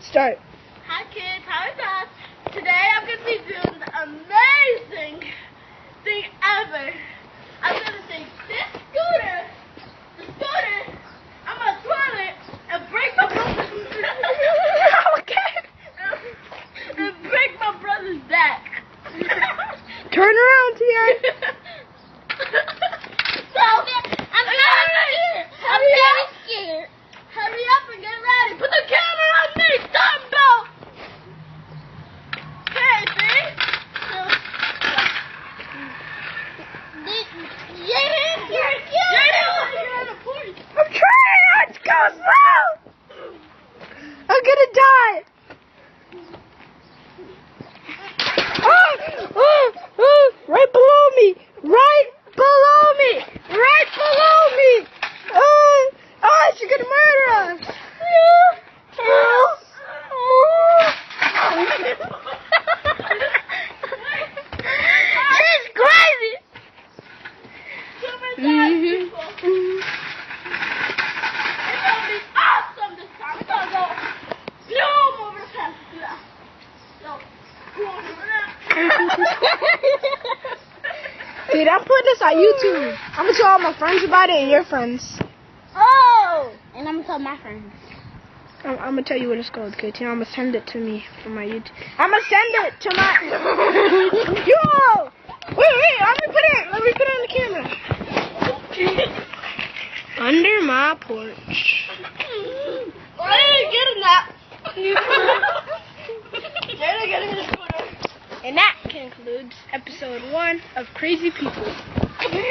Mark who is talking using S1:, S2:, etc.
S1: Start.
S2: Hi kids, how is that? Today I'm going to be doing the amazing thing ever. I'm going to take this scooter, I'm going to twirl it and break my brother's and break my brother's back.
S1: Turn around, Tia.
S2: I'm very scared. Hurry up and get ready. Put the camera on me. Dumbo. Okay, see?
S1: I'm trying not to go slow. I'm gonna die. Right below me. Right below me. Right below me. She's gonna murder us. She's crazy.
S2: It's gonna be awesome this time. It's gonna go boom over the fence. So,
S1: Dude, I'm putting this on YouTube. I'm gonna tell all my friends about it and your friends.
S2: oh! And I'm gonna tell my friends.
S1: I'm gonna tell you what it's called, okay? I'm gonna send it to me from my YouTube. I'm gonna send it to my. Yo! Wait! Let me put it on the camera. Under my porch.
S2: I ain't getting that.
S1: And that concludes episode 1 of Crazy People.